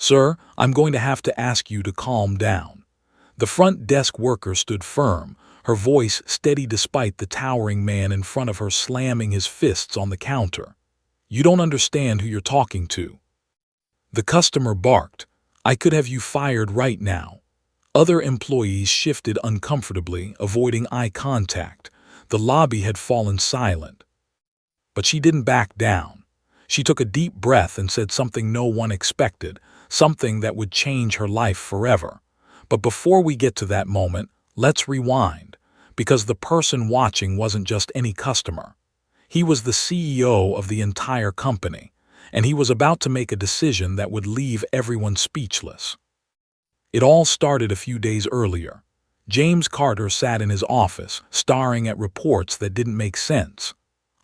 "Sir, I'm going to have to ask you to calm down." The front desk worker stood firm, her voice steady despite the towering man in front of her slamming his fists on the counter. "You don't understand who you're talking to." The customer barked, "I could have you fired right now." Other employees shifted uncomfortably, avoiding eye contact. The lobby had fallen silent. But she didn't back down. She took a deep breath and said something no one expected, something that would change her life forever. But before we get to that moment, let's rewind, because the person watching wasn't just any customer. He was the CEO of the entire company, and he was about to make a decision that would leave everyone speechless. It all started a few days earlier. James Carter sat in his office, staring at reports that didn't make sense.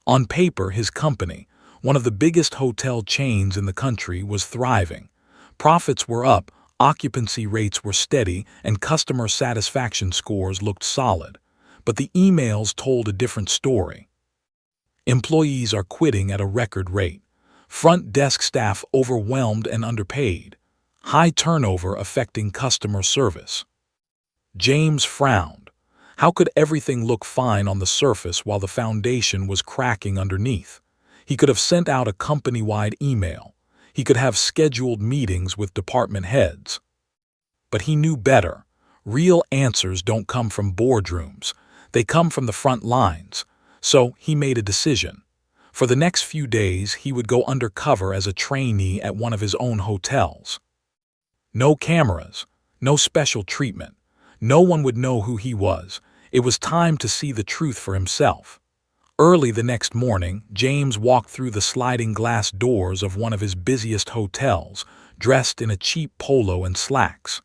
On paper, his company, one of the biggest hotel chains in the country, was thriving. Profits were up, occupancy rates were steady, and customer satisfaction scores looked solid. But the emails told a different story. Employees are quitting at a record rate. Front desk staff overwhelmed and underpaid. High turnover affecting customer service. James frowned. How could everything look fine on the surface while the foundation was cracking underneath? He could have sent out a company-wide email. He could have scheduled meetings with department heads. But he knew better. Real answers don't come from boardrooms. They come from the front lines. So he made a decision. For the next few days, he would go undercover as a trainee at one of his own hotels. No cameras, no special treatment. No one would know who he was. It was time to see the truth for himself. Early the next morning, James walked through the sliding glass doors of one of his busiest hotels, dressed in a cheap polo and slacks.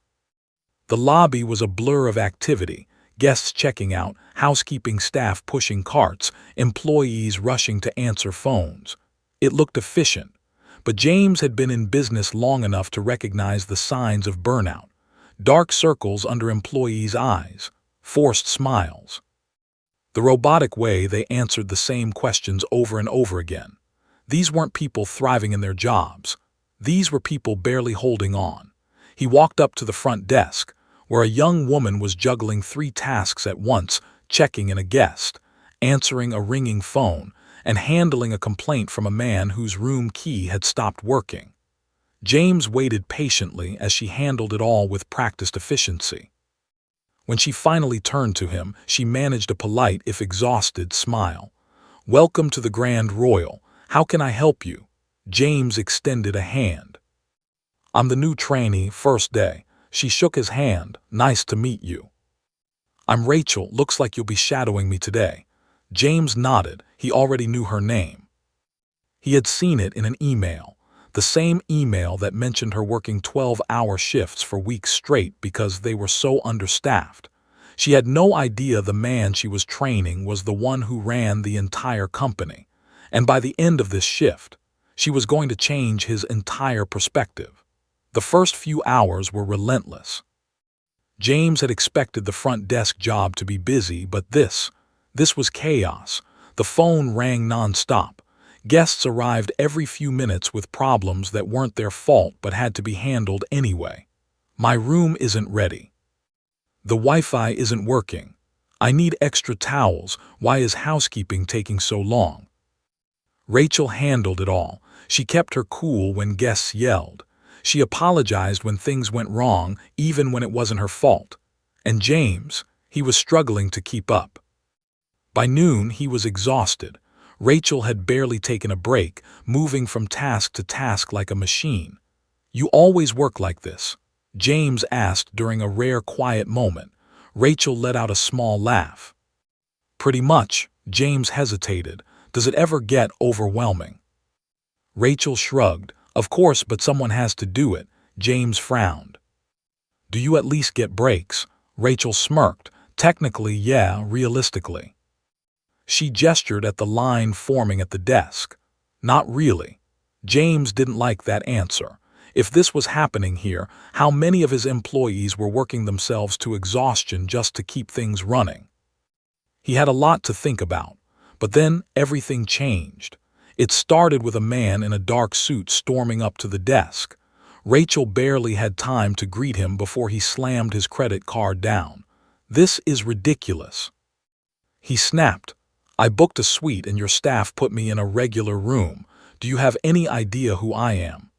The lobby was a blur of activity, guests checking out, housekeeping staff pushing carts, employees rushing to answer phones. It looked efficient, but James had been in business long enough to recognize the signs of burnout. Dark circles under employees' eyes, forced smiles. The robotic way they answered the same questions over and over again. These weren't people thriving in their jobs. These were people barely holding on. He walked up to the front desk, where a young woman was juggling 3 tasks at once, checking in a guest, answering a ringing phone, and handling a complaint from a man whose room key had stopped working. James waited patiently as she handled it all with practiced efficiency. When she finally turned to him, she managed a polite, if exhausted, smile. "Welcome to the Grand Royal. How can I help you?" James extended a hand. "I'm the new trainee, first day." She shook his hand. "Nice to meet you." "I'm Rachel. Looks like you'll be shadowing me today." James nodded. He already knew her name. He had seen it in an email. The same email that mentioned her working 12-hour shifts for weeks straight because they were so understaffed. She had no idea the man she was training was the one who ran the entire company. And by the end of this shift, she was going to change his entire perspective. The first few hours were relentless. James had expected the front desk job to be busy, but this was chaos. The phone rang nonstop. Guests arrived every few minutes with problems that weren't their fault but had to be handled anyway. "My room isn't ready." "The Wi-Fi isn't working." "I need extra towels. Why is housekeeping taking so long?" Rachel handled it all. She kept her cool when guests yelled. She apologized when things went wrong, even when it wasn't her fault. And James, he was struggling to keep up. By noon, he was exhausted. Rachel had barely taken a break, moving from task to task like a machine. "You always work like this?" James asked during a rare quiet moment. Rachel let out a small laugh. "Pretty much." James hesitated. "Does it ever get overwhelming?" Rachel shrugged. "Of course, but someone has to do it." James frowned. "Do you at least get breaks?" Rachel smirked. "Technically, yeah, realistically." She gestured at the line forming at the desk. "Not really." James didn't like that answer. If this was happening here, how many of his employees were working themselves to exhaustion just to keep things running? He had a lot to think about. But then everything changed. It started with a man in a dark suit storming up to the desk. Rachel barely had time to greet him before he slammed his credit card down. "This is ridiculous," he snapped. "I booked a suite and your staff put me in a regular room. Do you have any idea who I am?"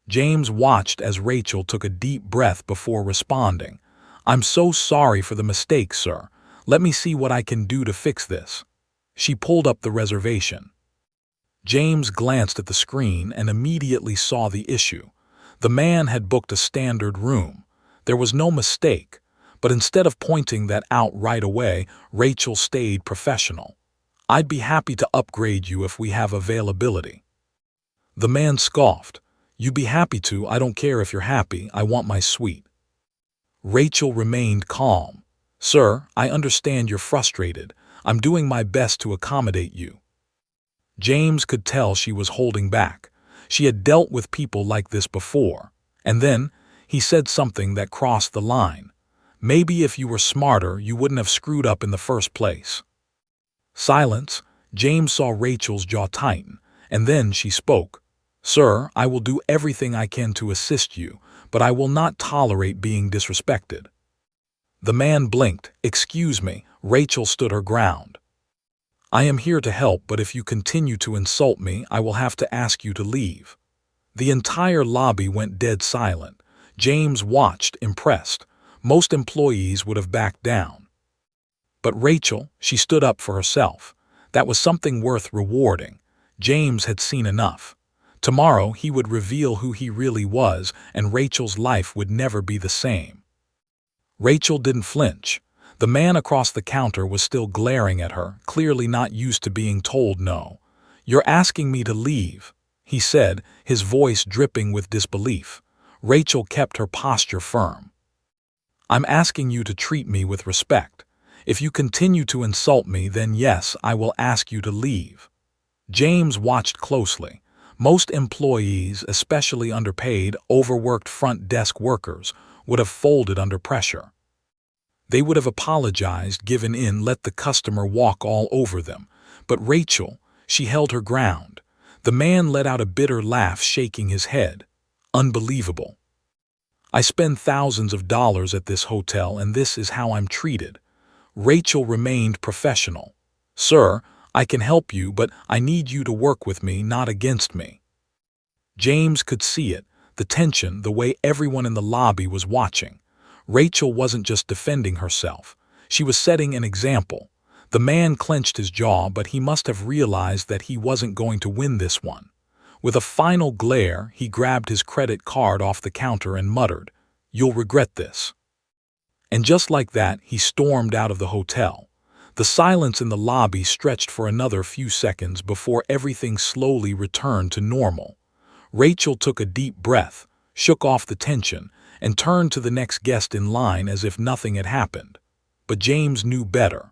James watched as Rachel took a deep breath before responding. "I'm so sorry for the mistake, sir. Let me see what I can do to fix this." She pulled up the reservation. James glanced at the screen and immediately saw the issue. The man had booked a standard room. There was no mistake, but instead of pointing that out right away, Rachel stayed professional. "I'd be happy to upgrade you if we have availability." The man scoffed. "You'd be happy to, I don't care if you're happy, I want my suite." Rachel remained calm. "Sir, I understand you're frustrated. I'm doing my best to accommodate you." James could tell she was holding back. She had dealt with people like this before. And then, he said something that crossed the line. "Maybe if you were smarter, you wouldn't have screwed up in the first place." Silence. James saw Rachel's jaw tighten, and then she spoke. "Sir, I will do everything I can to assist you, but I will not tolerate being disrespected." The man blinked. "Excuse me." Rachel stood her ground. "I am here to help, but if you continue to insult me, I will have to ask you to leave." The entire lobby went dead silent. James watched, impressed. Most employees would have backed down. But Rachel, she stood up for herself. That was something worth rewarding. James had seen enough. Tomorrow he would reveal who he really was, and Rachel's life would never be the same. Rachel didn't flinch. The man across the counter was still glaring at her, clearly not used to being told no. "You're asking me to leave," he said, his voice dripping with disbelief. Rachel kept her posture firm. "I'm asking you to treat me with respect. If you continue to insult me, then yes, I will ask you to leave." James watched closely. Most employees, especially underpaid, overworked front desk workers, would have folded under pressure. They would have apologized, given in, let the customer walk all over them. But Rachel, she held her ground. The man let out a bitter laugh, shaking his head. "Unbelievable. I spend thousands of dollars at this hotel, and this is how I'm treated." Rachel remained professional. "Sir, I can help you, but I need you to work with me, not against me." James could see it, the tension, the way everyone in the lobby was watching. Rachel wasn't just defending herself. She was setting an example. The man clenched his jaw, but he must have realized that he wasn't going to win this one. With a final glare, he grabbed his credit card off the counter and muttered, "You'll regret this." And just like that, he stormed out of the hotel. The silence in the lobby stretched for another few seconds before everything slowly returned to normal. Rachel took a deep breath, shook off the tension, and turned to the next guest in line as if nothing had happened. But James knew better.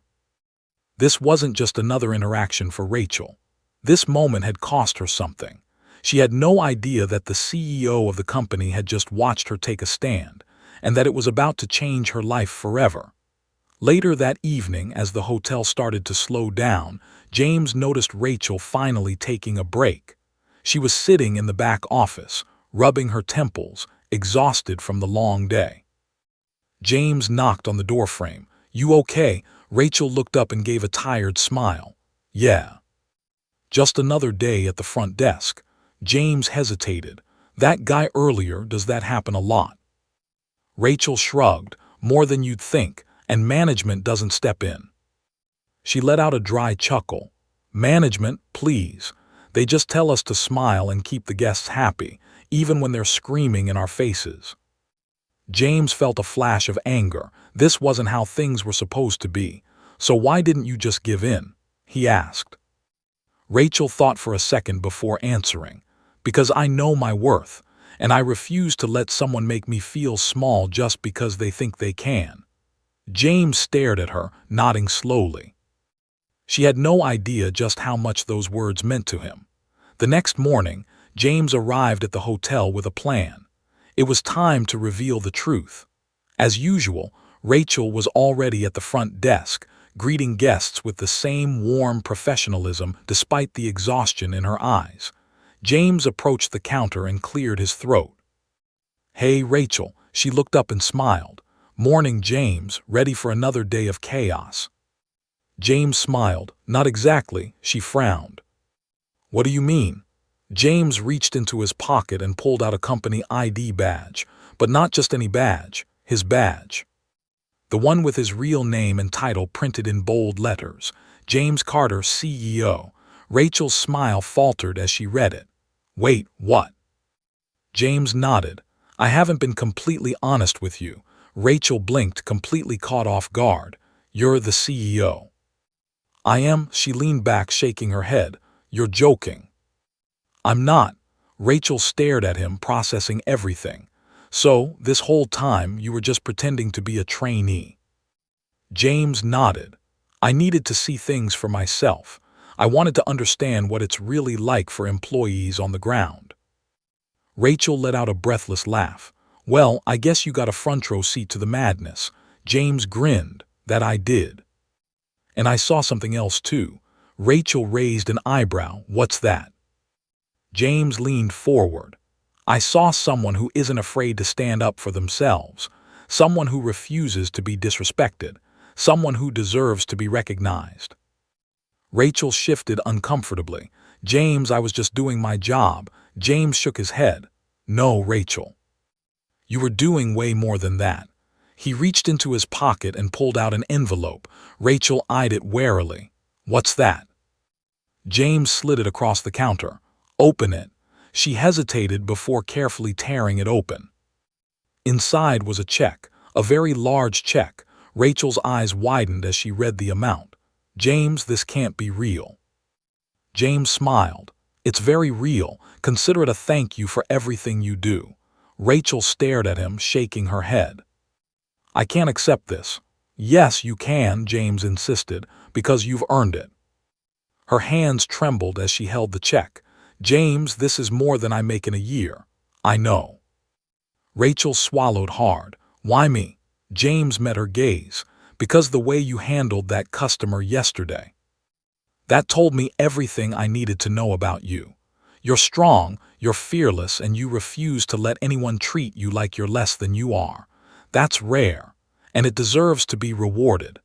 This wasn't just another interaction for Rachel. This moment had cost her something. She had no idea that the CEO of the company had just watched her take a stand, and that it was about to change her life forever. Later that evening, as the hotel started to slow down, James noticed Rachel finally taking a break. She was sitting in the back office, rubbing her temples, exhausted from the long day. James knocked on the doorframe. "You okay?" Rachel looked up and gave a tired smile. "Yeah. Just another day at the front desk." James hesitated. "That guy earlier, does that happen a lot?" Rachel shrugged. "More than you'd think, and management doesn't step in." She let out a dry chuckle. "Management, please. They just tell us to smile and keep the guests happy, even when they're screaming in our faces." James felt a flash of anger. This wasn't how things were supposed to be. "So why didn't you just give in?" he asked. Rachel thought for a second before answering. "Because I know my worth, and I refuse to let someone make me feel small just because they think they can." James stared at her, nodding slowly. She had no idea just how much those words meant to him. The next morning, James arrived at the hotel with a plan. It was time to reveal the truth. As usual, Rachel was already at the front desk, greeting guests with the same warm professionalism despite the exhaustion in her eyes. James approached the counter and cleared his throat. "Hey, Rachel." She looked up and smiled. "Morning, James, ready for another day of chaos?" James smiled. "Not exactly." She frowned. "What do you mean?" James reached into his pocket and pulled out a company ID badge, but not just any badge, his badge. The one with his real name and title printed in bold letters, James Carter, CEO. Rachel's smile faltered as she read it. "Wait, what?" James nodded. "I haven't been completely honest with you." Rachel blinked, completely caught off guard. "You're the CEO." "I am." She leaned back, shaking her head. "You're joking." "I'm not." Rachel stared at him, processing everything. "So, this whole time, you were just pretending to be a trainee?" James nodded. "I needed to see things for myself. I wanted to understand what it's really like for employees on the ground." Rachel let out a breathless laugh. "Well, I guess you got a front row seat to the madness." James grinned. "That I did. And I saw something else too." Rachel raised an eyebrow. "What's that?" James leaned forward. "I saw someone who isn't afraid to stand up for themselves, someone who refuses to be disrespected, someone who deserves to be recognized." Rachel shifted uncomfortably. "James, I was just doing my job." James shook his head. "No, Rachel. You were doing way more than that." He reached into his pocket and pulled out an envelope. Rachel eyed it warily. "What's that?" James slid it across the counter. "Open it." She hesitated before carefully tearing it open. Inside was a check, a very large check. Rachel's eyes widened as she read the amount. "James, this can't be real." James smiled. "It's very real. Consider it a thank you for everything you do." Rachel stared at him, shaking her head. "I can't accept this." "Yes, you can," James insisted, "because you've earned it." Her hands trembled as she held the check. "James, this is more than I make in a year." "I know." Rachel swallowed hard. "Why me?" James met her gaze. "Because the way you handled that customer yesterday. That told me everything I needed to know about you. You're strong, you're fearless, and you refuse to let anyone treat you like you're less than you are. That's rare, and it deserves to be rewarded."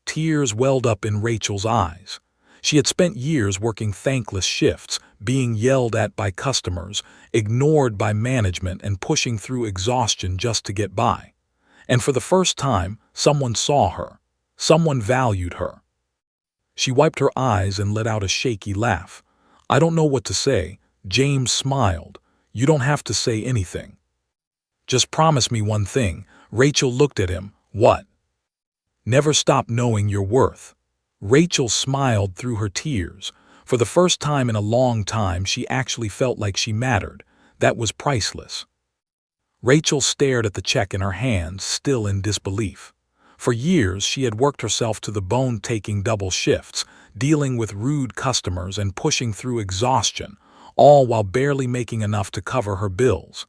Tears welled up in Rachel's eyes. She had spent years working thankless shifts, being yelled at by customers, ignored by management, and pushing through exhaustion just to get by. And for the first time, someone saw her. Someone valued her. She wiped her eyes and let out a shaky laugh. "I don't know what to say." James smiled. "You don't have to say anything. Just promise me one thing." Rachel looked at him. "What?" "Never stop knowing your worth." Rachel smiled through her tears. For the first time in a long time, she actually felt like she mattered. That was priceless. Rachel stared at the check in her hands, still in disbelief. For years, she had worked herself to the bone, taking double shifts, dealing with rude customers and pushing through exhaustion, all while barely making enough to cover her bills.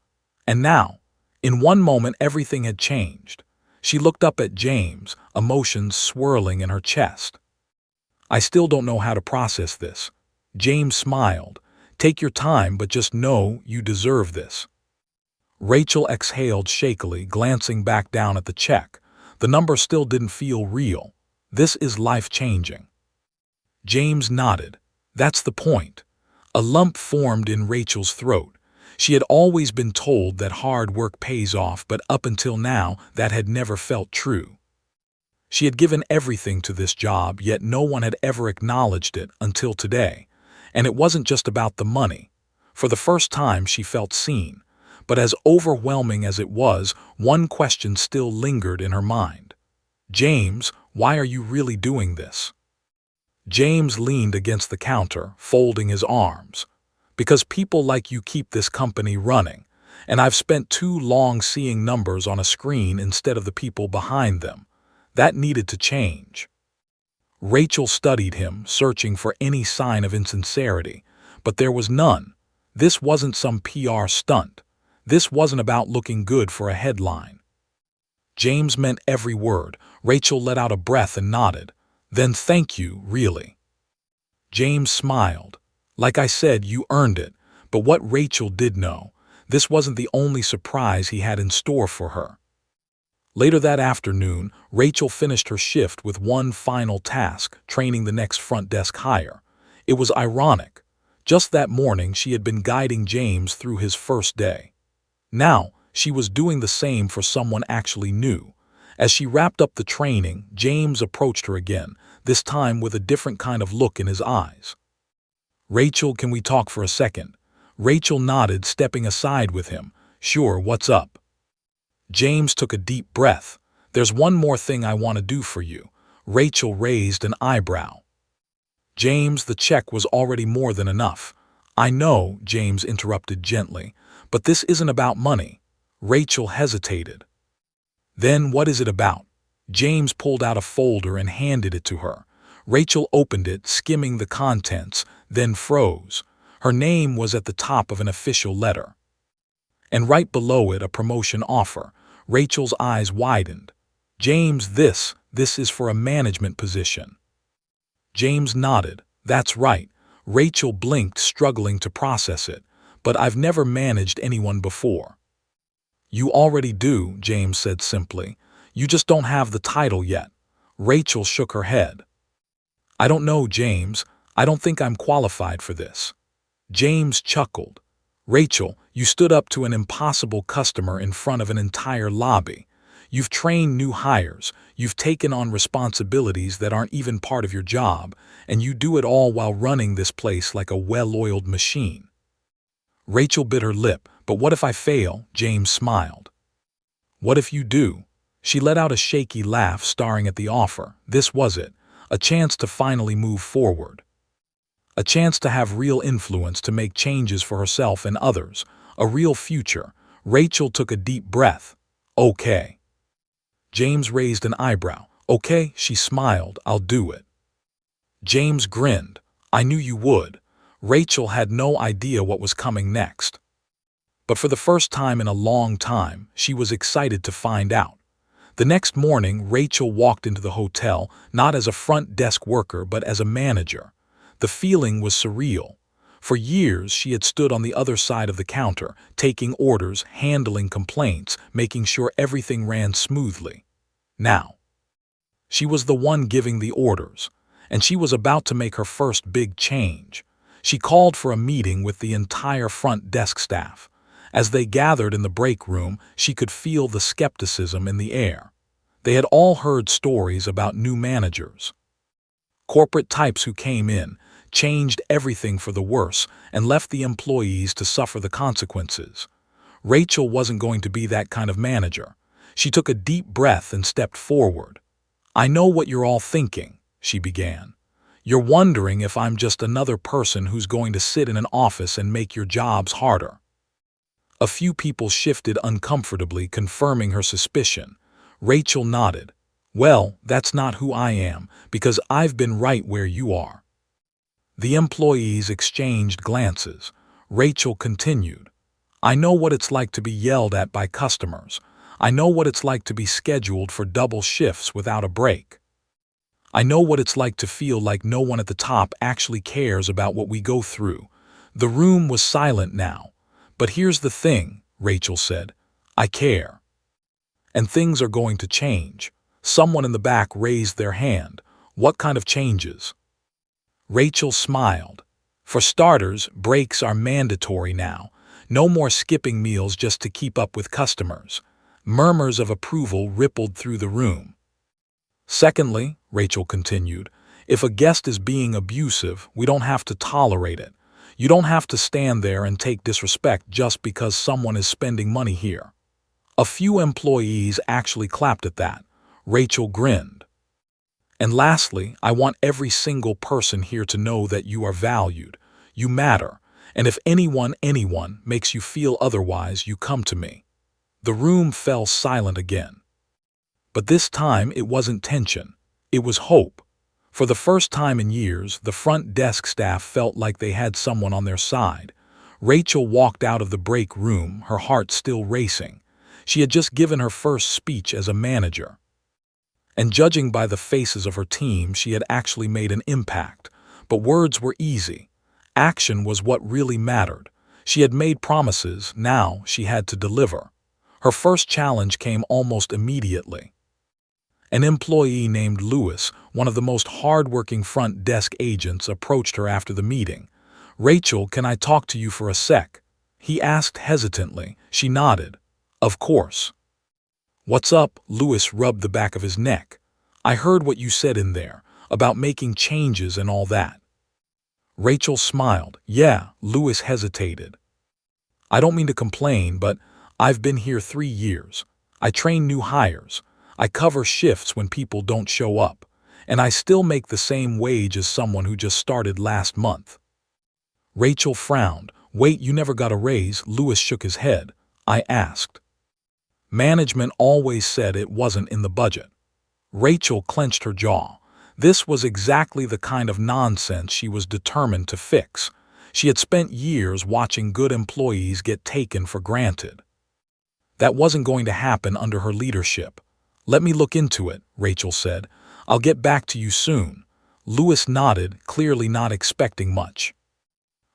And now, in one moment, everything had changed. She looked up at James, emotions swirling in her chest. "I still don't know how to process this." James smiled. "Take your time, but just know you deserve this." Rachel exhaled shakily, glancing back down at the check. The number still didn't feel real. "This is life-changing." James nodded. "That's the point." A lump formed in Rachel's throat. She had always been told that hard work pays off, but up until now, that had never felt true. She had given everything to this job, yet no one had ever acknowledged it until today. And it wasn't just about the money. For the first time, she felt seen. But as overwhelming as it was, one question still lingered in her mind. "James, why are you really doing this?" James leaned against the counter, folding his arms. "Because people like you keep this company running, and I've spent too long seeing numbers on a screen instead of the people behind them. That needed to change." Rachel studied him, searching for any sign of insincerity, but there was none. This wasn't some PR stunt. This wasn't about looking good for a headline. James meant every word. Rachel let out a breath and nodded. "Then thank you, really." James smiled. "Like I said, you earned it." But what Rachel did know, This wasn't the only surprise he had in store for her. Later that afternoon, Rachel finished her shift with one final task, training the next front desk hire. It was ironic. Just that morning, she had been guiding James through his first day. Now, she was doing the same for someone actually new. As she wrapped up the training, James approached her again, this time with a different kind of look in his eyes. "Rachel, can we talk for a second?" Rachel nodded, stepping aside with him. "Sure, what's up?" James took a deep breath. "There's one more thing I want to do for you." Rachel raised an eyebrow. "James, the check was already more than enough." "I know," James interrupted gently, "but this isn't about money." Rachel hesitated. "Then what is it about?" James pulled out a folder and handed it to her. Rachel opened it, skimming the contents, then froze. Her name was at the top of an official letter. And right below it, a promotion offer. Rachel's eyes widened. "James, this is for a management position." James nodded. "That's right." Rachel blinked, struggling to process it. "But I've never managed anyone before." "You already do," James said simply. "You just don't have the title yet." Rachel shook her head. "I don't know, James. I don't think I'm qualified for this." James chuckled. "Rachel, you stood up to an impossible customer in front of an entire lobby. You've trained new hires, you've taken on responsibilities that aren't even part of your job, and you do it all while running this place like a well-oiled machine." Rachel bit her lip. "But what if I fail?" James smiled. "What if you do?" She let out a shaky laugh, staring at the offer. This was it, a chance to finally move forward. A chance to have real influence, to make changes for herself and others, a real future. Rachel took a deep breath. "Okay." James raised an eyebrow. "Okay," she smiled, "I'll do it." James grinned. "I knew you would." Rachel had no idea what was coming next. But for the first time in a long time, she was excited to find out. The next morning, Rachel walked into the hotel, not as a front desk worker but as a manager. The feeling was surreal. For years, she had stood on the other side of the counter, taking orders, handling complaints, making sure everything ran smoothly. Now, she was the one giving the orders, and she was about to make her first big change. She called for a meeting with the entire front desk staff. As they gathered in the break room, she could feel the skepticism in the air. They had all heard stories about new managers. Corporate types who came in, changed everything for the worse, and left the employees to suffer the consequences. Rachel wasn't going to be that kind of manager. She took a deep breath and stepped forward. "I know what you're all thinking," she began. "You're wondering if I'm just another person who's going to sit in an office and make your jobs harder." A few people shifted uncomfortably, confirming her suspicion. Rachel nodded. "Well, that's not who I am, because I've been right where you are." The employees exchanged glances. Rachel continued. "I know what it's like to be yelled at by customers. I know what it's like to be scheduled for double shifts without a break. I know what it's like to feel like no one at the top actually cares about what we go through." The room was silent now. "But here's the thing," Rachel said. "I care. And things are going to change." Someone in the back raised their hand. "What kind of changes?" Rachel smiled. "For starters, breaks are mandatory now. No more skipping meals just to keep up with customers." Murmurs of approval rippled through the room. "Secondly," Rachel continued, "if a guest is being abusive, we don't have to tolerate it. You don't have to stand there and take disrespect just because someone is spending money here." A few employees actually clapped at that. Rachel grinned. "And lastly, I want every single person here to know that you are valued. You matter. And if anyone makes you feel otherwise, you come to me." The room fell silent again. But this time it wasn't tension. It was hope. For the first time in years, the front desk staff felt like they had someone on their side. Rachel walked out of the break room, her heart still racing. She had just given her first speech as a manager. And judging by the faces of her team, she had actually made an impact. But words were easy. Action was what really mattered. She had made promises, now she had to deliver. Her first challenge came almost immediately. An employee named Lewis, one of the most hard-working front desk agents, approached her after the meeting. "Rachel, can I talk to you for a sec?" he asked hesitantly. She nodded. "Of course." "What's up?" Lewis rubbed the back of his neck. "I heard what you said in there, about making changes and all that." Rachel smiled. "Yeah," Lewis hesitated. "I don't mean to complain, but I've been here 3 years. I train new hires. I cover shifts when people don't show up, and I still make the same wage as someone who just started last month." Rachel frowned. "Wait, you never got a raise?" Lewis shook his head. "I asked. Management always said it wasn't in the budget." Rachel clenched her jaw. This was exactly the kind of nonsense she was determined to fix. She had spent years watching good employees get taken for granted. That wasn't going to happen under her leadership. "Let me look into it," Rachel said. "I'll get back to you soon." Lewis nodded, clearly not expecting much.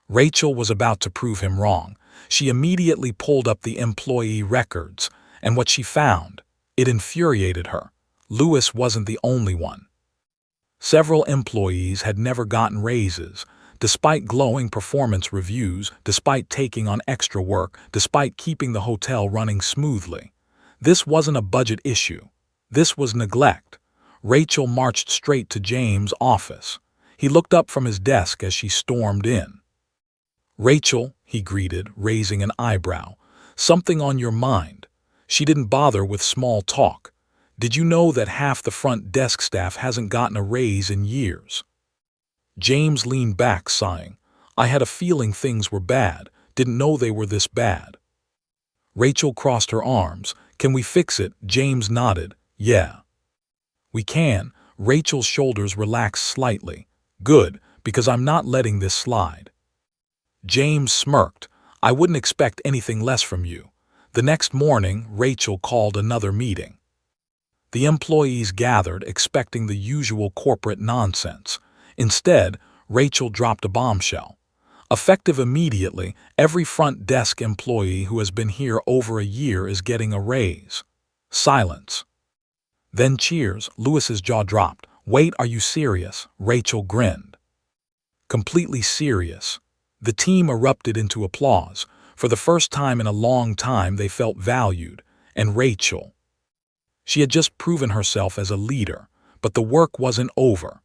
Rachel was about to prove him wrong. She immediately pulled up the employee records, and what she found, it infuriated her. Lewis wasn't the only one. Several employees had never gotten raises, despite glowing performance reviews, despite taking on extra work, despite keeping the hotel running smoothly. This wasn't a budget issue. This was neglect. Rachel marched straight to James' office. He looked up from his desk as she stormed in. "Rachel," he greeted, raising an eyebrow, "something on your mind?" She didn't bother with small talk. "Did you know that half the front desk staff hasn't gotten a raise in years?" James leaned back, sighing. "I had a feeling things were bad. Didn't know they were this bad." Rachel crossed her arms. "Can we fix it?" James nodded. "Yeah. We can." Rachel's shoulders relaxed slightly. "Good, because I'm not letting this slide." James smirked. "I wouldn't expect anything less from you." The next morning, Rachel called another meeting. The employees gathered, expecting the usual corporate nonsense. Instead, Rachel dropped a bombshell. Effective immediately, every front desk employee who has been here over a year is getting a raise. Silence. Then cheers. Lewis's jaw dropped. "Wait, are you serious?" Rachel grinned. Completely serious. The team erupted into applause. For the first time in a long time, they felt valued. And Rachel. She had just proven herself as a leader, but the work wasn't over.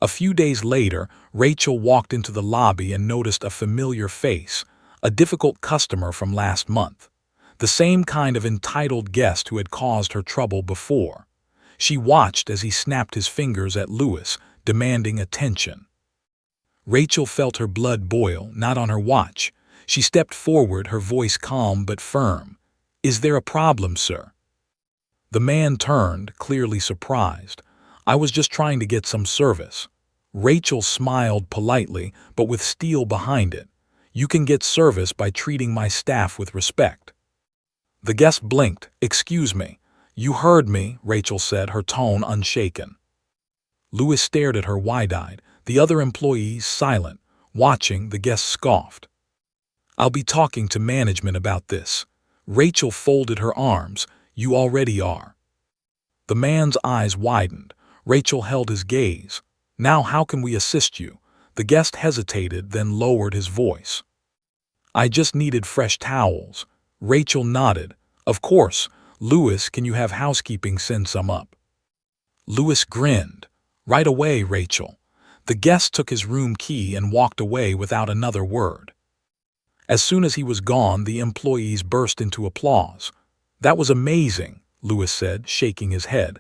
A few days later, Rachel walked into the lobby and noticed a familiar face, a difficult customer from last month. The same kind of entitled guest who had caused her trouble before. She watched as he snapped his fingers at Lewis, demanding attention. Rachel felt her blood boil, not on her watch. She stepped forward, her voice calm but firm. "Is there a problem, sir?" The man turned, clearly surprised. "I was just trying to get some service." Rachel smiled politely, but with steel behind it. "You can get service by treating my staff with respect." The guest blinked. "Excuse me." "You heard me," Rachel said, her tone unshaken. Lewis stared at her wide-eyed, the other employees silent. Watching, the guest scoffed. "I'll be talking to management about this." Rachel folded her arms. "You already are." The man's eyes widened. Rachel held his gaze. "Now how can we assist you?" The guest hesitated, then lowered his voice. "I just needed fresh towels." Rachel nodded. "Of course. Lewis, can you have housekeeping send some up?" Lewis grinned. "Right away, Rachel." The guest took his room key and walked away without another word. As soon as he was gone, the employees burst into applause. "That was amazing," Lewis said, shaking his head.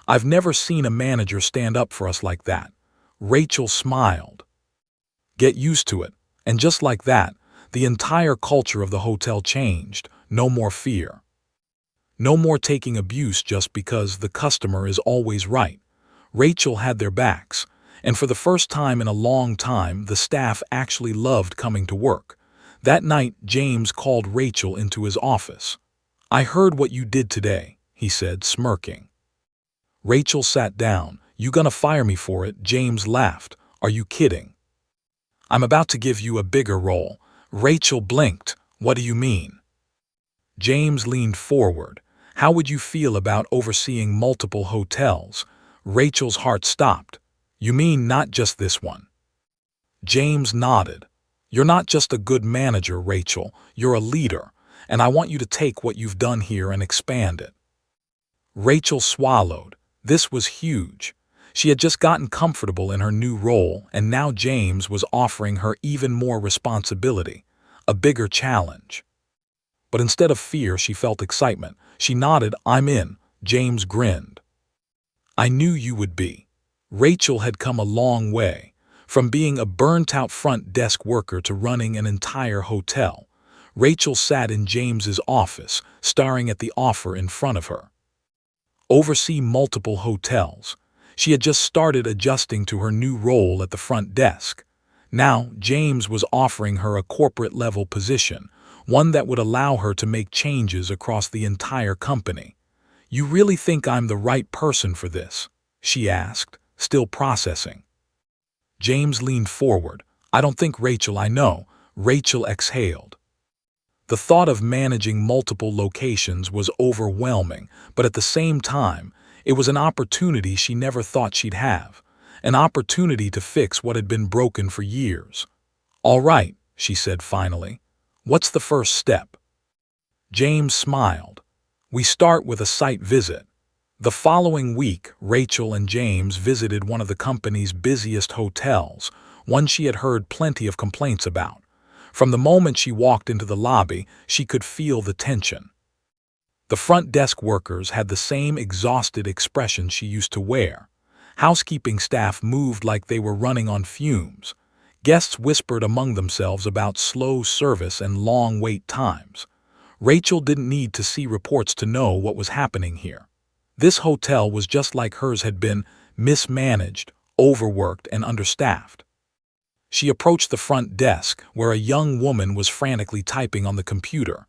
"I've never seen a manager stand up for us like that." Rachel smiled. "Get used to it." And just like that, the entire culture of the hotel changed. No more fear. No more taking abuse just because the customer is always right. Rachel had their backs, and for the first time in a long time, the staff actually loved coming to work. That night, James called Rachel into his office. "I heard what you did today," he said, smirking. Rachel sat down. "You gonna fire me for it?" James laughed. "Are you kidding?" "I'm about to give you a bigger role." Rachel blinked. What do you mean? James leaned forward. How would you feel about overseeing multiple hotels? Rachel's heart stopped. You mean not just this one? James nodded. You're not just a good manager, Rachel. You're a leader, and I want you to take what you've done here and expand it. Rachel swallowed. This was huge. She had just gotten comfortable in her new role, and now James was offering her even more responsibility, a bigger challenge. But instead of fear, she felt excitement. She nodded, I'm in. James grinned. I knew you would be. Rachel had come a long way, from being a burnt-out front desk worker to running an entire hotel. Rachel sat in James's office, staring at the offer in front of her. Oversee multiple hotels. She had just started adjusting to her new role at the front desk. Now, James was offering her a corporate-level position, one that would allow her to make changes across the entire company. You really think I'm the right person for this? She asked, still processing. James leaned forward. I don't think Rachel, I know. Rachel exhaled. The thought of managing multiple locations was overwhelming, but at the same time, it was an opportunity she never thought she'd have, an opportunity to fix what had been broken for years. All right, she said finally. What's the first step? James smiled. We start with a site visit. The following week, Rachel and James visited one of the company's busiest hotels, one she had heard plenty of complaints about. From the moment she walked into the lobby, she could feel the tension. The front desk workers had the same exhausted expression she used to wear. Housekeeping staff moved like they were running on fumes. Guests whispered among themselves about slow service and long wait times. Rachel didn't need to see reports to know what was happening here. This hotel was just like hers had been, mismanaged, overworked, and understaffed. She approached the front desk, where a young woman was frantically typing on the computer.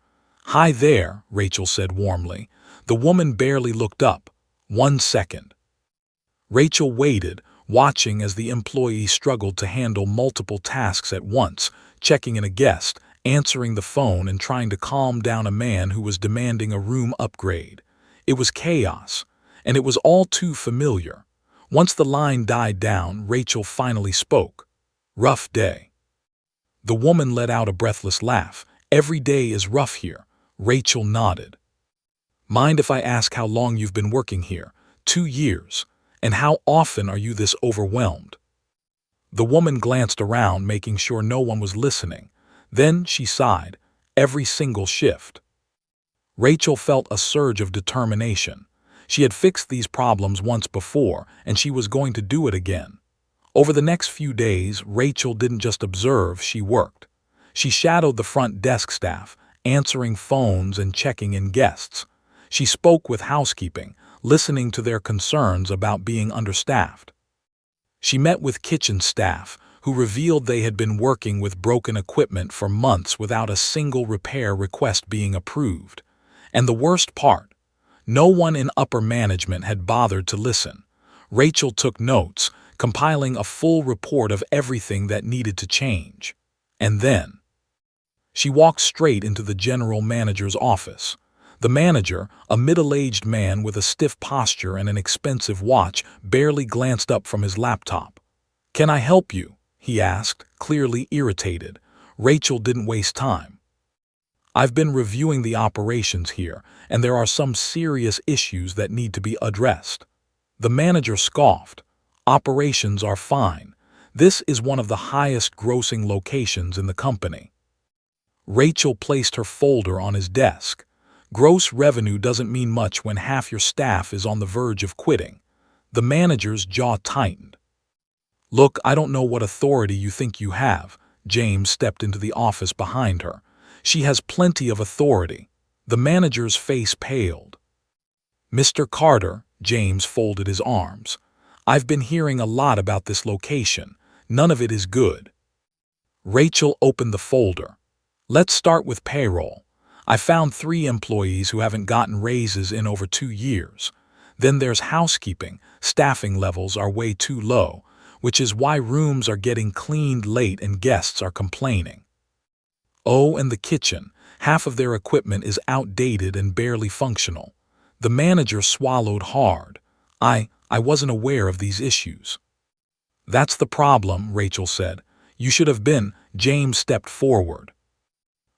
Hi there, Rachel said warmly. The woman barely looked up. 1 second. Rachel waited, watching as the employee struggled to handle multiple tasks at once, checking in a guest, answering the phone, and trying to calm down a man who was demanding a room upgrade. It was chaos, and it was all too familiar. Once the line died down, Rachel finally spoke. Rough day. The woman let out a breathless laugh. Every day is rough here. Rachel nodded. Mind if I ask how long you've been working here? 2 years. And how often are you this overwhelmed? The woman glanced around, making sure no one was listening. Then she sighed. Every single shift. Rachel felt a surge of determination. She had fixed these problems once before, and she was going to do it again. Over the next few days, Rachel didn't just observe, she worked. She shadowed the front desk staff, answering phones and checking in guests. She spoke with housekeeping, listening to their concerns about being understaffed. She met with kitchen staff, who revealed they had been working with broken equipment for months without a single repair request being approved. And the worst part, no one in upper management had bothered to listen. Rachel took notes, compiling a full report of everything that needed to change. And then she walked straight into the general manager's office. The manager, a middle-aged man with a stiff posture and an expensive watch, barely glanced up from his laptop. Can I help you? He asked, clearly irritated. Rachel didn't waste time. I've been reviewing the operations here, and there are some serious issues that need to be addressed. The manager scoffed. Operations are fine. This is one of the highest grossing locations in the company. Rachel placed her folder on his desk. Gross revenue doesn't mean much when half your staff is on the verge of quitting. The manager's jaw tightened. Look, I don't know what authority you think you have. James stepped into the office behind her. She has plenty of authority. The manager's face paled. Mr. Carter, James folded his arms. I've been hearing a lot about this location. None of it is good. Rachel opened the folder. Let's start with payroll. I found 3 employees who haven't gotten raises in over 2 years. Then there's housekeeping. Staffing levels are way too low, which is why rooms are getting cleaned late and guests are complaining. Oh, and the kitchen. Half of their equipment is outdated and barely functional. The manager swallowed hard. I wasn't aware of these issues. That's the problem, Rachel said. You should have been. James stepped forward.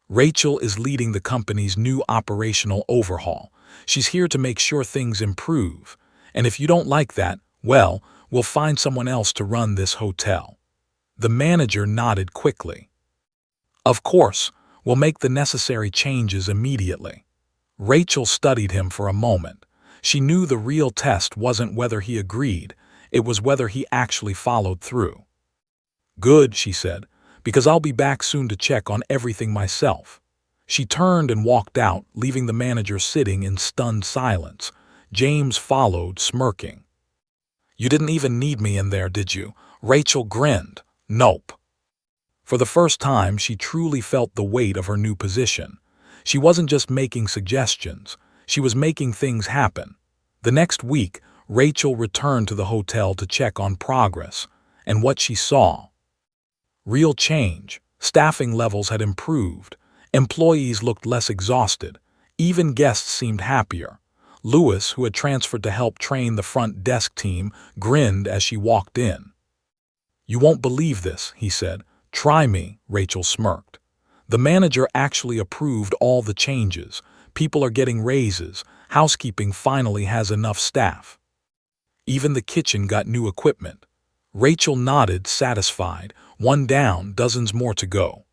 Rachel is leading the company's new operational overhaul. She's here to make sure things improve. And if you don't like that, well, we'll find someone else to run this hotel. The manager nodded quickly. Of course, we'll make the necessary changes immediately. Rachel studied him for a moment. She knew the real test wasn't whether he agreed, it was whether he actually followed through. Good, she said, because I'll be back soon to check on everything myself. She turned and walked out, leaving the manager sitting in stunned silence. James followed, smirking. You didn't even need me in there, did you? Rachel grinned. Nope. For the first time, she truly felt the weight of her new position. She wasn't just making suggestions, she was making things happen. The next week, Rachel returned to the hotel to check on progress, and what she saw. Real change. Staffing levels had improved. Employees looked less exhausted. Even guests seemed happier. Lewis, who had transferred to help train the front desk team, grinned as she walked in. You won't believe this, he said. Try me, Rachel smirked. The manager actually approved all the changes. People are getting raises. Housekeeping finally has enough staff. Even the kitchen got new equipment. Rachel nodded, satisfied. One down, dozens more to go.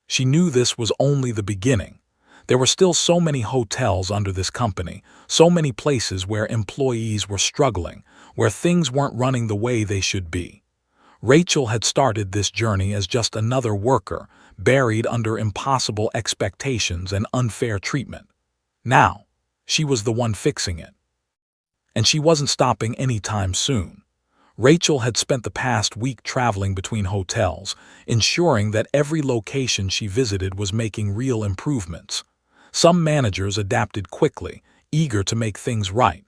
She knew this was only the beginning. There were still so many hotels under this company, so many places where employees were struggling, where things weren't running the way they should be. Rachel had started this journey as just another worker, buried under impossible expectations and unfair treatment. Now, she was the one fixing it. And she wasn't stopping anytime soon. Rachel had spent the past week traveling between hotels, ensuring that every location she visited was making real improvements. Some managers adapted quickly, eager to make things right.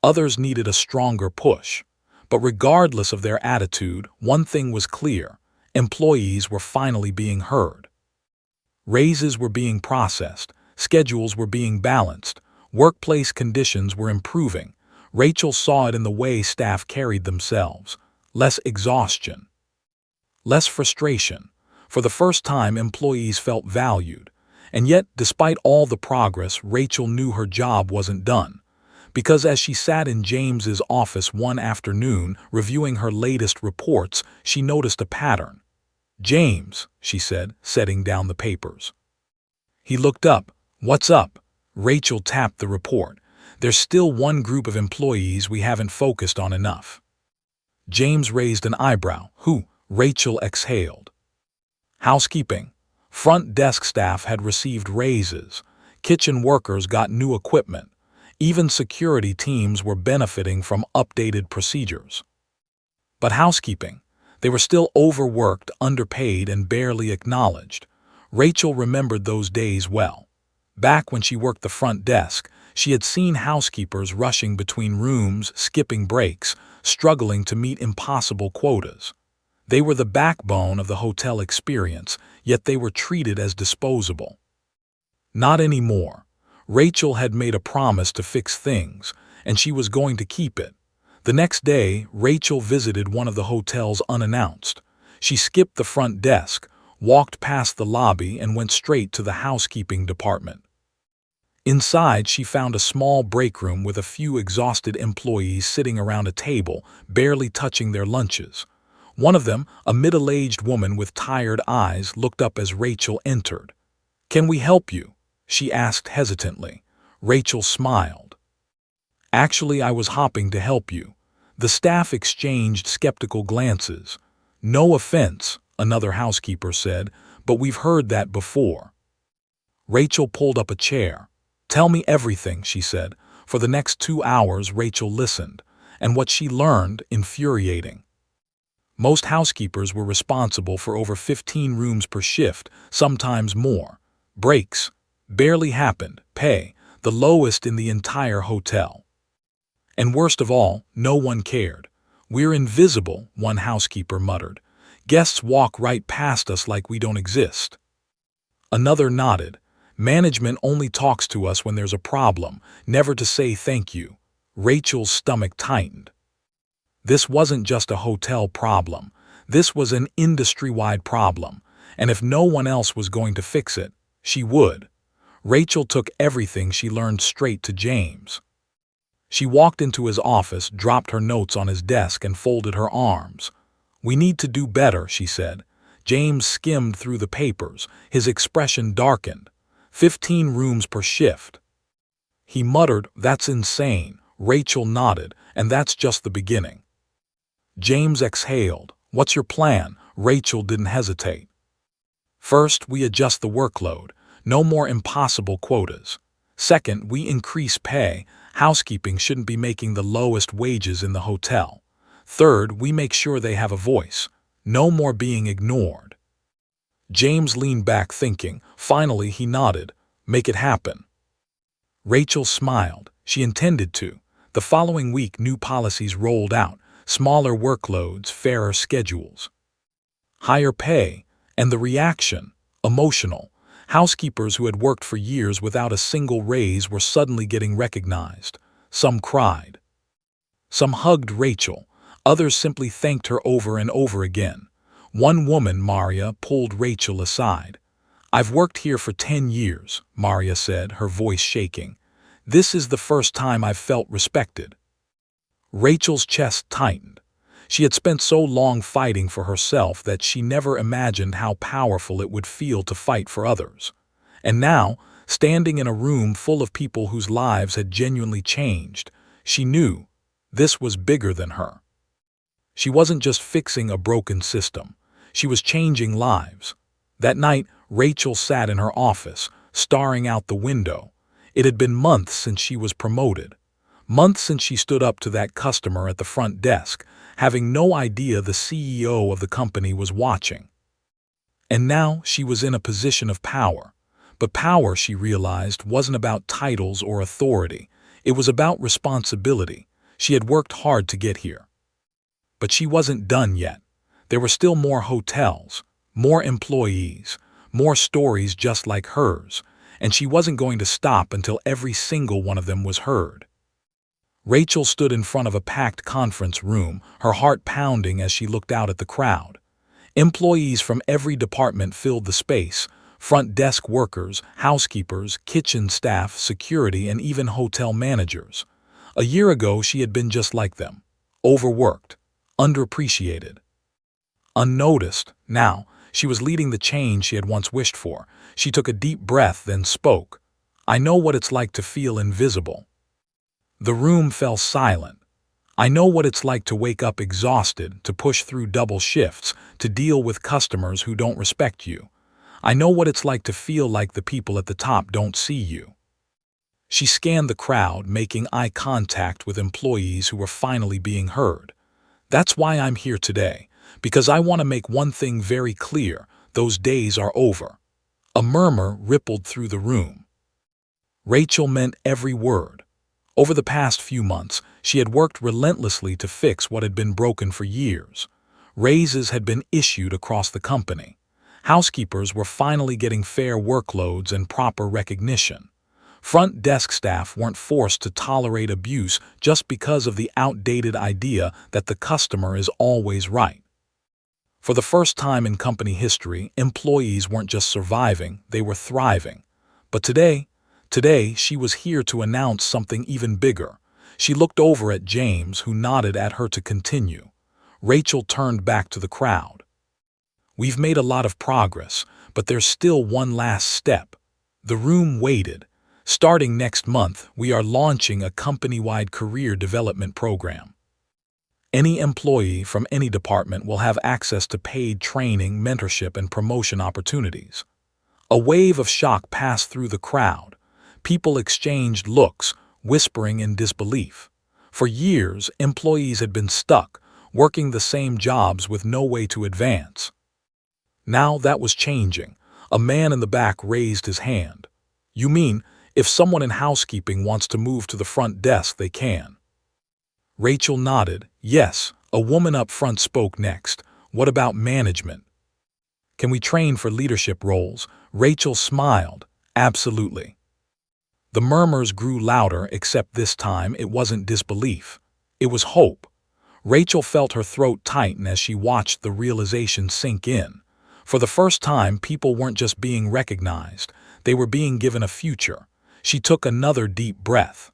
Others needed a stronger push. But regardless of their attitude, one thing was clear: employees were finally being heard. Raises were being processed, schedules were being balanced, workplace conditions were improving. Rachel saw it in the way staff carried themselves. Less exhaustion. Less frustration. For the first time, employees felt valued. And yet, despite all the progress, Rachel knew her job wasn't done. Because as she sat in James's office one afternoon, reviewing her latest reports, she noticed a pattern. James, she said, setting down the papers. He looked up. What's up? Rachel tapped the report. There's still one group of employees we haven't focused on enough. James raised an eyebrow. Who? Rachel exhaled. Housekeeping. Front desk staff had received raises. Kitchen workers got new equipment. Even security teams were benefiting from updated procedures. But housekeeping, they were still overworked, underpaid, and barely acknowledged. Rachel remembered those days well. Back when she worked the front desk, she had seen housekeepers rushing between rooms, skipping breaks, struggling to meet impossible quotas. They were the backbone of the hotel experience, yet they were treated as disposable. Not anymore. Rachel had made a promise to fix things, and she was going to keep it. The next day, Rachel visited one of the hotels unannounced. She skipped the front desk, walked past the lobby, and went straight to the housekeeping department. Inside, she found a small break room with a few exhausted employees sitting around a table, barely touching their lunches. One of them, a middle-aged woman with tired eyes, looked up as Rachel entered. "Can we help you?" she asked hesitantly. Rachel smiled. "Actually, I was hopping to help you." The staff exchanged skeptical glances. "No offense," another housekeeper said, "but we've heard that before." Rachel pulled up a chair. "Tell me everything," she said. For the next 2 hours, Rachel listened, and what she learned, infuriating. Most housekeepers were responsible for over 15 rooms per shift, sometimes more. Breaks barely happened. Pay, the lowest in the entire hotel. And worst of all, no one cared. "We're invisible," one housekeeper muttered. "Guests walk right past us like we don't exist." Another nodded. Management only talks to us when there's a problem, never to say thank you. Rachel's stomach tightened. This wasn't just a hotel problem. This was an industry-wide problem, and if no one else was going to fix it, she would. Rachel took everything she learned straight to James. She walked into his office, dropped her notes on his desk, and folded her arms. "We need to do better," she said. James skimmed through the papers, his expression darkened. 15 rooms per shift. He muttered, "That's insane." Rachel nodded, "And that's just the beginning." James exhaled. "What's your plan?" Rachel didn't hesitate. "First, we adjust the workload. No more impossible quotas. Second, we increase pay. Housekeeping shouldn't be making the lowest wages in the hotel. Third, we make sure they have a voice. No more being ignored." James leaned back thinking. Finally, he nodded. "Make it happen." Rachel smiled. She intended to. The following week, new policies rolled out. Smaller workloads, fairer schedules, higher pay, and the reaction, emotional. Housekeepers who had worked for years without a single raise were suddenly getting recognized. Some cried. Some hugged Rachel. Others simply thanked her over and over again. One woman, Maria, pulled Rachel aside. "I've worked here for 10 years, Maria said, her voice shaking. "This is the first time I've felt respected." Rachel's chest tightened. She had spent so long fighting for herself that she never imagined how powerful it would feel to fight for others. And now, standing in a room full of people whose lives had genuinely changed, she knew this was bigger than her. She wasn't just fixing a broken system. She was changing lives. That night, Rachel sat in her office, staring out the window. It had been months since she was promoted. Months since she stood up to that customer at the front desk, having no idea the CEO of the company was watching. And now she was in a position of power. But power, she realized, wasn't about titles or authority. It was about responsibility. She had worked hard to get here. But she wasn't done yet. There were still more hotels, more employees, more stories just like hers, and she wasn't going to stop until every single one of them was heard. Rachel stood in front of a packed conference room, her heart pounding as she looked out at the crowd. Employees from every department filled the space: front desk workers, housekeepers, kitchen staff, security, and even hotel managers. A year ago, she had been just like them. Overworked, underappreciated, unnoticed. Now, she was leading the change she had once wished for. She took a deep breath, then spoke. "I know what it's like to feel invisible." The room fell silent. "I know what it's like to wake up exhausted, to push through double shifts, to deal with customers who don't respect you. I know what it's like to feel like the people at the top don't see you." She scanned the crowd, making eye contact with employees who were finally being heard. "That's why I'm here today, because I want to make one thing very clear: those days are over." A murmur rippled through the room. Rachel meant every word. Over the past few months, she had worked relentlessly to fix what had been broken for years. Raises had been issued across the company. Housekeepers were finally getting fair workloads and proper recognition. Front desk staff weren't forced to tolerate abuse just because of the outdated idea that the customer is always right. For the first time in company history, employees weren't just surviving, they were thriving. But today she was here to announce something even bigger. She looked over at James, who nodded at her to continue. Rachel turned back to the crowd. "We've made a lot of progress, but there's still one last step." The room waited. "Starting next month, we are launching a company-wide career development program. Any employee from any department will have access to paid training, mentorship, and promotion opportunities." A wave of shock passed through the crowd. People exchanged looks, whispering in disbelief. For years, employees had been stuck, working the same jobs with no way to advance. Now that was changing. A man in the back raised his hand. "You mean, if someone in housekeeping wants to move to the front desk, they can?" Rachel nodded. "Yes." A woman up front spoke next. "What about management?" Can we train for leadership roles? Rachel smiled. Absolutely. The murmurs grew louder, except this time it wasn't disbelief. It was hope. Rachel felt her throat tighten as she watched the realization sink in. For the first time, people weren't just being recognized, they were being given a future. She took another deep breath.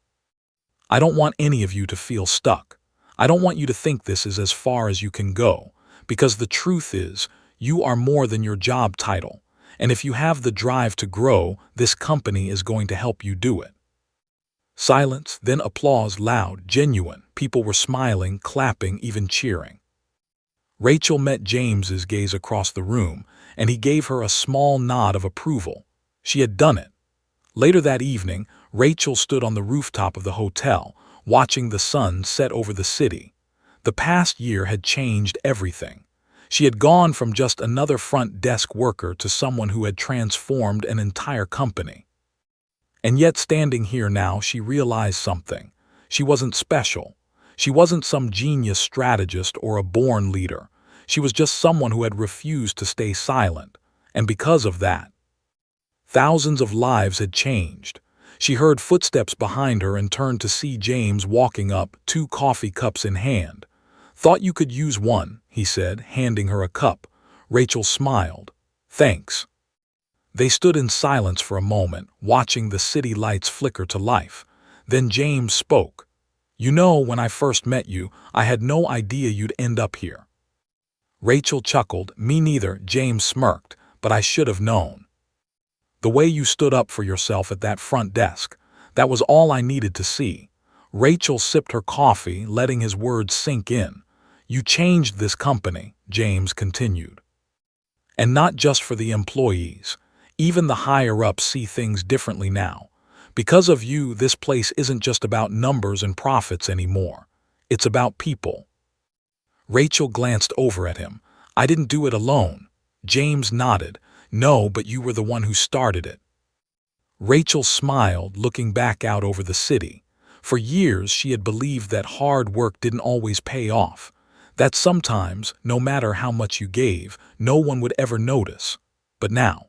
I don't want any of you to feel stuck. I don't want you to think this is as far as you can go, because the truth is, you are more than your job title. And if you have the drive to grow, this company is going to help you do it. Silence, then applause, loud, genuine. People were smiling, clapping, even cheering. Rachel met James's gaze across the room, and he gave her a small nod of approval. She had done it. Later that evening, Rachel stood on the rooftop of the hotel, watching the sun set over the city. The past year had changed everything. She had gone from just another front desk worker to someone who had transformed an entire company. And yet, standing here now, she realized something. She wasn't special. She wasn't some genius strategist or a born leader. She was just someone who had refused to stay silent. And because of that, thousands of lives had changed. She heard footsteps behind her and turned to see James walking up, 2 coffee cups in hand. "Thought you could use one," he said, handing her a cup. Rachel smiled. "Thanks." They stood in silence for a moment, watching the city lights flicker to life. Then James spoke. "You know, when I first met you, I had no idea you'd end up here." Rachel chuckled. "Me neither," James smirked, "but I should have known. The way you stood up for yourself at that front desk, that was all I needed to see." Rachel sipped her coffee, letting his words sink in. "You changed this company," James continued. "And not just for the employees. Even the higher-ups see things differently now. Because of you, this place isn't just about numbers and profits anymore. It's about people." Rachel glanced over at him. "I didn't do it alone." James nodded. "No, but you were the one who started it." Rachel smiled, looking back out over the city. For years, she had believed that hard work didn't always pay off. That sometimes, no matter how much you gave, no one would ever notice. But now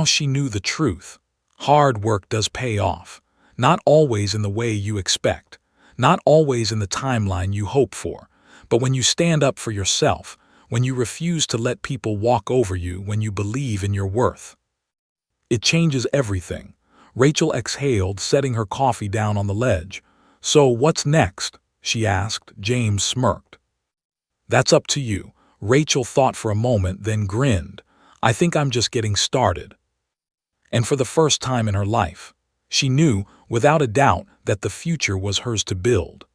she knew the truth. Hard work does pay off. Not always in the way you expect. Not always in the timeline you hope for. But when you stand up for yourself, when you refuse to let people walk over you, when you believe in your worth, it changes everything. Rachel exhaled, setting her coffee down on the ledge. "So what's next?" she asked. James smirked. "That's up to you." Rachel thought for a moment, then grinned. "I think I'm just getting started." And for the first time in her life, she knew, without a doubt, that the future was hers to build.